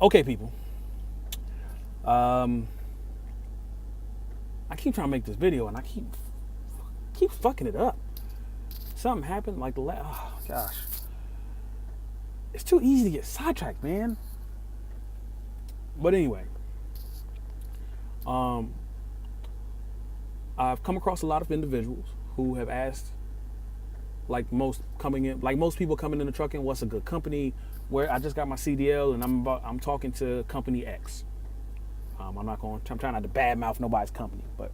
Okay, people. Um, I keep trying to make this video and I keep fucking it up. Something happened like oh gosh. It's too easy to get sidetracked, man. But anyway, I've come across a lot of individuals who have asked, like most people coming into trucking, what's a good company? Where I just got my CDL and I'm talking to company X. I'm trying not to badmouth nobody's company, but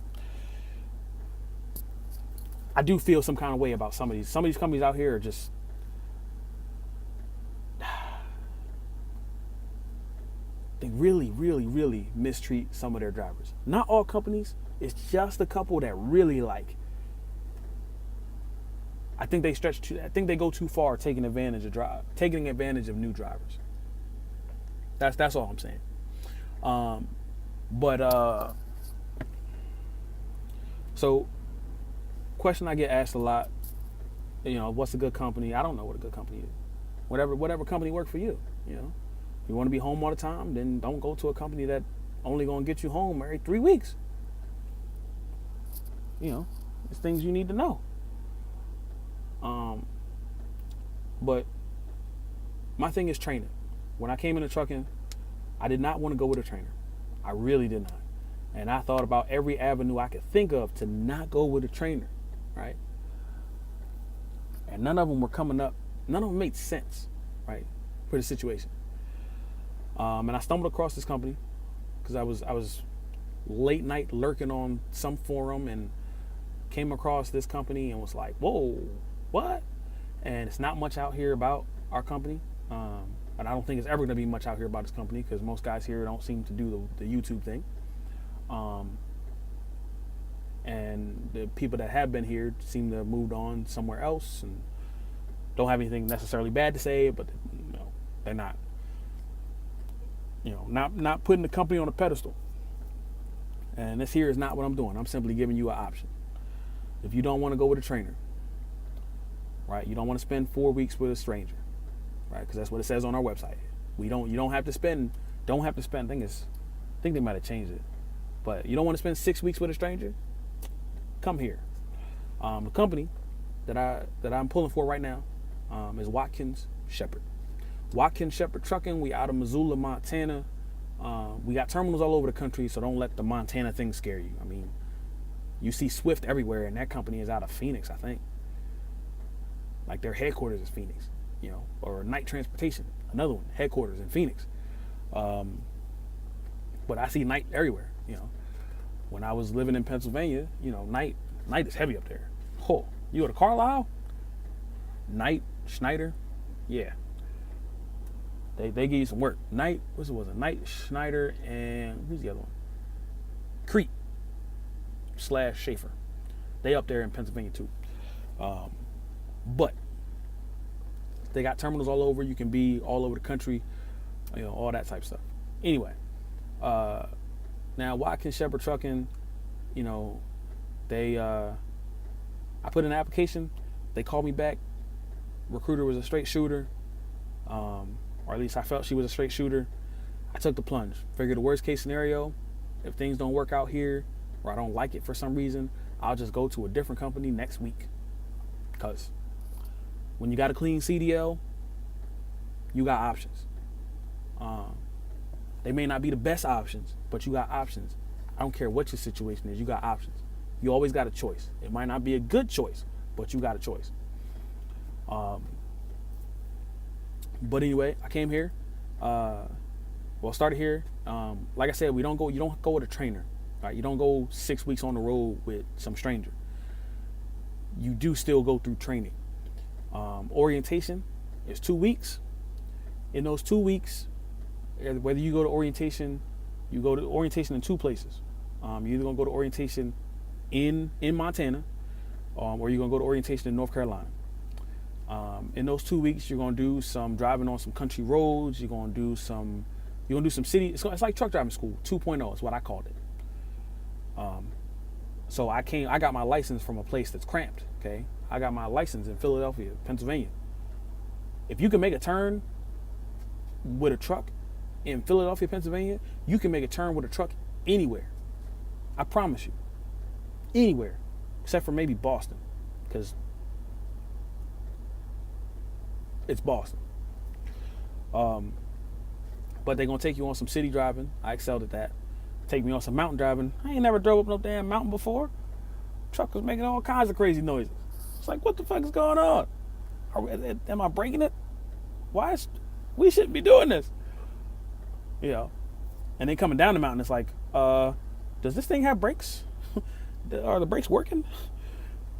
I do feel some kind of way about some of these companies out here are just they really, really, really mistreat some of their drivers. Not all companies. It's just a couple that really like. I think they go too far taking advantage of new drivers. That's all I'm saying. So question I get asked a lot, what's a good company? I don't know what a good company is. Whatever company works for you, If you want to be home all the time, then don't go to a company that only gonna get you home every 3 weeks. It's things you need to know. But my thing is training. When I came into trucking, I did not want to go with a trainer. I really did not. And I thought about every avenue I could think of to not go with a trainer, right? And none of them were coming up. None of them made sense, right, for the situation. And I stumbled across this company because I was late night lurking on some forum and came across this company and was like, whoa, what? And it's not much out here about our company. And I don't think it's ever going to be much out here about this company because most guys here don't seem to do the YouTube thing. And the people that have been here seem to have moved on somewhere else and don't have anything necessarily bad to say, but they're not, not putting the company on a pedestal. And this here is not what I'm doing. I'm simply giving you an option. If you don't want to go with a trainer, right? You don't want to spend 4 weeks with a stranger, right? Because that's what it says on our website. You don't have to spend. I think they might have changed it, but you don't want to spend 6 weeks with a stranger. Come here. The company that I'm pulling for right now is Watkins Shepherd. Watkins Shepherd Trucking. We out of Missoula, Montana. We got terminals all over the country, so don't let the Montana thing scare you. I mean, you see Swift everywhere, and that company is out of Phoenix, I think. Like their headquarters is Phoenix, or Night Transportation, another one, headquarters in Phoenix. But I see Night everywhere, When I was living in Pennsylvania, Night is heavy up there. Oh, you go to Carlisle? Night, Schneider, yeah. They give you some work. Night, was it? Night, Schneider, and who's the other one? Crete / Schaefer. They up there in Pennsylvania too. But they got terminals all over. You can be all over the country, all that type of stuff. Anyway, now Watkins Shepherd Trucking, they I put in an application. They called me back. Recruiter was a straight shooter, or at least I felt she was a straight shooter. I took the plunge. Figured the worst case scenario, if things don't work out here or I don't like it for some reason, I'll just go to a different company next week. Because when you got a clean CDL, you got options. They may not be the best options, but you got options. I don't care what your situation is, you got options. You always got a choice. It might not be a good choice, but you got a choice. But anyway, I came here. Started here. Like I said, you don't go with a trainer. Right? You don't go 6 weeks on the road with some stranger. You do still go through training. Orientation is 2 weeks. In those 2 weeks, whether you go to orientation, you go to orientation in two places. You're either gonna go to orientation in Montana, or you're gonna go to orientation in North Carolina. In those 2 weeks, you're gonna do some driving on some country roads. You're gonna do some city. It's like truck driving school 2.0 is what I called it. So I got my license from a place that's cramped. Okay, I got my license in Philadelphia, Pennsylvania. If you can make a turn with a truck in Philadelphia, Pennsylvania, you can make a turn with a truck anywhere. I promise you. Anywhere. Except for maybe Boston. Because it's Boston. But they're going to take you on some city driving. I excelled at that. Take me on some mountain driving. I ain't never drove up no damn mountain before. Truck was making all kinds of crazy noises. It's like, what the fuck is going on? Am I breaking it? We shouldn't be doing this. You know. And then coming down the mountain, it's like, does this thing have brakes? Are the brakes working?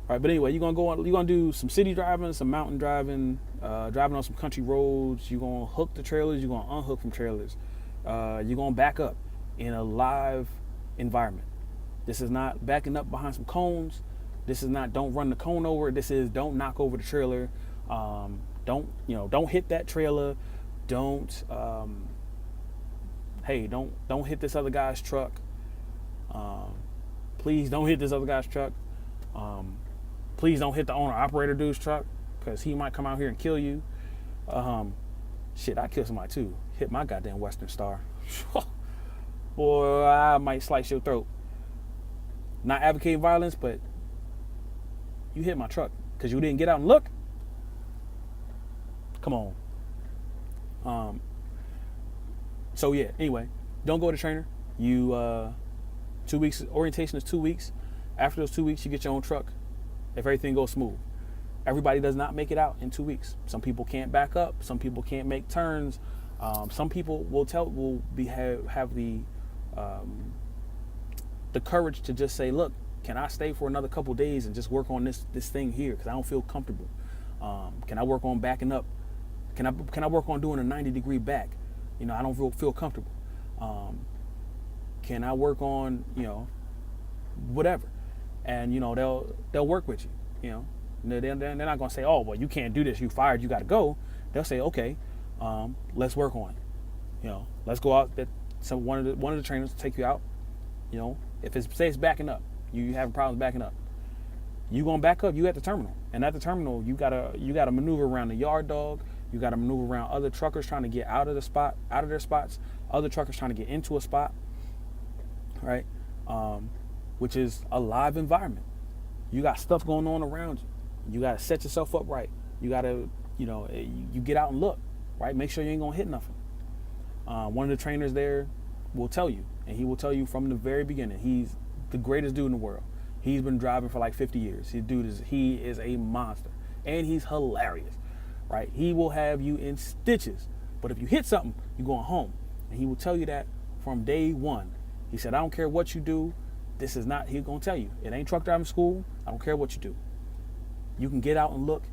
All right, but anyway, you're gonna do some city driving, some mountain driving, driving on some country roads. You're gonna hook the trailers, you're gonna unhook from trailers. You're gonna back up in a live environment. This is not backing up behind some cones. This is not don't run the cone over. This is don't knock over the trailer. Don't hit that trailer. Don't hit this other guy's truck. Please don't hit this other guy's truck. Please don't hit the owner operator dude's truck, because he might come out here and kill you. Shit, I killed somebody too. Hit my goddamn Western Star. Boy, I might slice your throat. Not advocating violence, but you hit my truck because you didn't get out and look. Come on. So yeah, anyway, don't go to trainer. You 2 weeks, orientation is 2 weeks. After those 2 weeks, you get your own truck if everything goes smooth. Everybody does not make it out in 2 weeks. Some people can't back up. Some people can't make turns. Some people will have the courage to just say, look, can I stay for another couple days and just work on this thing here because I don't feel comfortable? Can I work on backing up? Can I work on doing a 90-degree back? I don't feel comfortable. Can I work on whatever? And they'll work with you. They're not gonna say, oh well, you can't do this, you fired, you got to go. They'll say, okay, let's work on it. Let's go out. So one of the trainers will take you out. If it's backing up, you having problems backing up, you gonna back up. You at the terminal, and at the terminal you gotta maneuver around the yard dog. You gotta maneuver around other truckers trying to get out of their spots. Other truckers trying to get into a spot, right? Which is a live environment. You got stuff going on around you. You gotta set yourself up right. You gotta, you get out and look, right? Make sure you ain't gonna hit nothing. One of the trainers there will tell you, and he will tell you from the very beginning, he's the greatest dude in the world. He's been driving for like 50 years. He is a monster, and he's hilarious, right? He will have you in stitches, but if you hit something, you're going home, and he will tell you that from day one. He said, I don't care what you do. He's gonna tell you, it ain't truck driving school. I don't care what you do. You can get out and look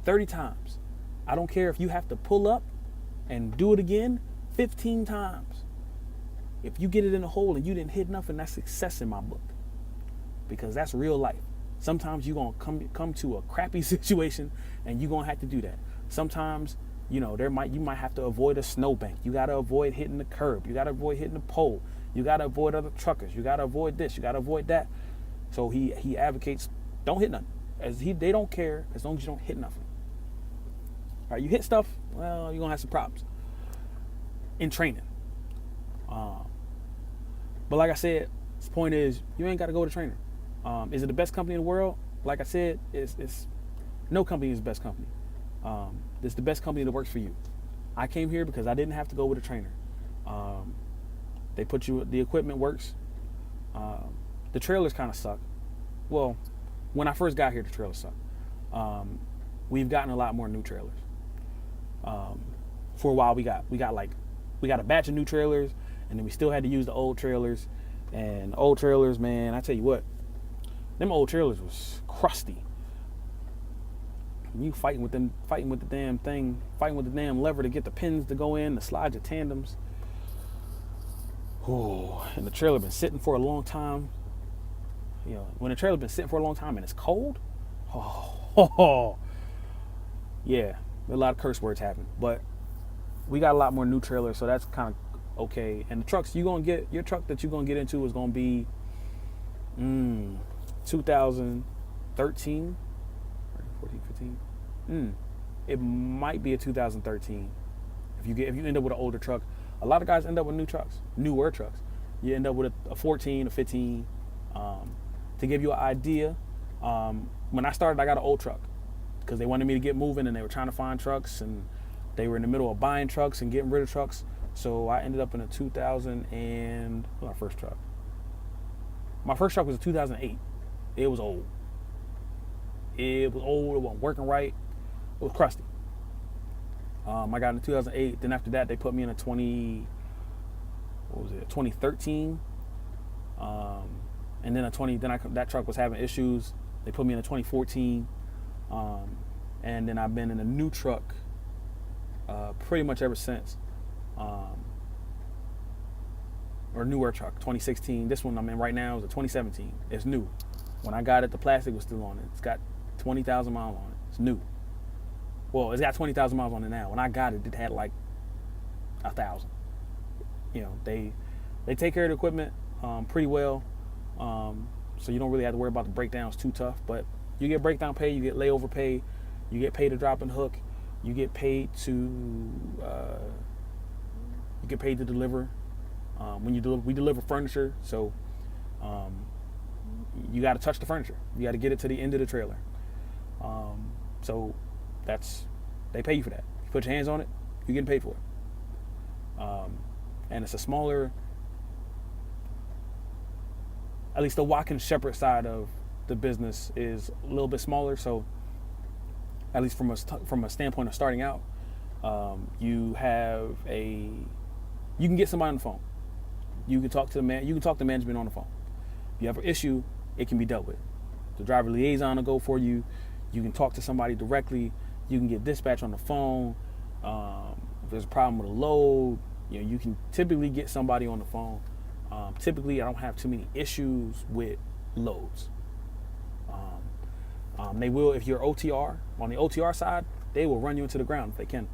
30 times. I don't care if you have to pull up and do it again 15 times. If you get it in a hole and you didn't hit nothing, that's success in my book. Because that's real life. Sometimes you're gonna come to a crappy situation and you're gonna have to do that. Sometimes, you might have to avoid a snowbank. You gotta avoid hitting the curb. You gotta avoid hitting the pole. You gotta avoid other truckers. You gotta avoid this. You gotta avoid that. So he advocates, don't hit nothing. They don't care as long as you don't hit nothing. All right, you hit stuff, well, you're gonna have some problems in training. But like I said, the point is, you ain't got to go to trainer. Is it the best company in the world? Like I said, it's no company is the best company. It's the best company that works for you. I came here because I didn't have to go with a trainer. The equipment works. The trailers kind of suck. Well, when I first got here, the trailers sucked. We've gotten a lot more new trailers. For a while, we got a batch of new trailers, and then we still had to use the old trailers. And old trailers, man, I tell you what, them old trailers was crusty. You fighting with the damn thing, fighting with the damn lever to get the pins to go in, to slide your tandems. Oh, and the trailer been sitting for a long time. When the trailer been sitting for a long time and it's cold, yeah, a lot of curse words happen. But we got a lot more new trailers, so that's kind of okay. And the trucks your truck that you're gonna get into is gonna be 2013, 14, 15. It might be a 2013. If you end up with an older truck, A lot of guys end up with newer trucks. You end up with a 14, a 15. To give you an idea, when I started, I got an old truck because they wanted me to get moving and they were trying to find trucks and they were in the middle of buying trucks and getting rid of trucks. So I ended up in a 2000 and my first truck. My first truck was a 2008. It was old. It wasn't working right. It was crusty. I got in 2008. Then after that, they put me in a 2013. And then that truck was having issues. They put me in a 2014. And then I've been in a new truck pretty much ever since. Or newer truck, 2016. This one I'm in right now is a 2017. It's new. When I got it, the plastic was still on it. It's got 20,000 miles on it. It's new. Well, it's got 20,000 miles on it now. When I got it, it had like 1,000. You know, they take care of the equipment pretty well. So you don't really have to worry about the breakdowns too tough. But you get breakdown pay, you get layover pay, you get paid to drop and hook, you get paid to deliver. We deliver furniture, so you got to touch the furniture. You got to get it to the end of the trailer. So they pay you for that. You put your hands on it, you're getting paid for it. And it's a smaller, at least the Watkins Shepherd side of the business is a little bit smaller. So at least from a standpoint of starting out, you can get somebody on the phone. You can talk to management on the phone. If you have an issue, it can be dealt with. The driver liaison will go for you. You can talk to somebody directly. You can get dispatch on the phone. If there's a problem with a load, you can typically get somebody on the phone. Typically, I don't have too many issues with loads. They will, if you're OTR, on the OTR side, they will run you into the ground if they can.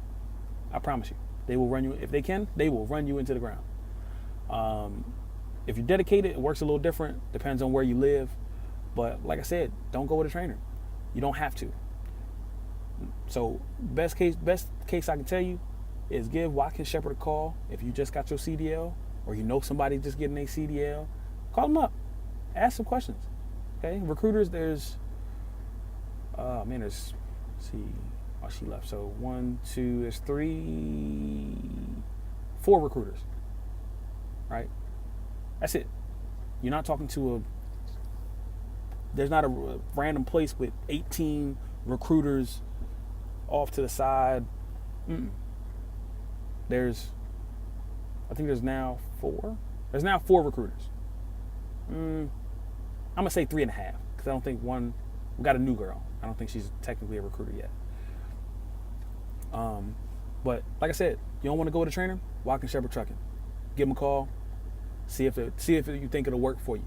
I promise you. They will run you, if they can, they will run you into the ground. If you're dedicated, it works a little different. Depends on where you live. But like I said, don't go with a trainer. You don't have to. So best case I can tell you is give Watkins Shepherd a call. If you just got your CDL or you know somebody just getting a CDL, call them up. Ask some questions. Okay? Recruiters, there's let's see. Oh, she left. So 4 recruiters. Right? That's it. You're not talking to there's not a random place with 18 recruiters off to the side. I think there's now 4. There's now 4 recruiters. I'm gonna say 3.5 because I don't think we got a new girl. I don't think she's technically a recruiter yet. But like I said, you don't want to go with a trainer? Watkins Shepherd Trucking. Give them a call. See if you think it'll work for you.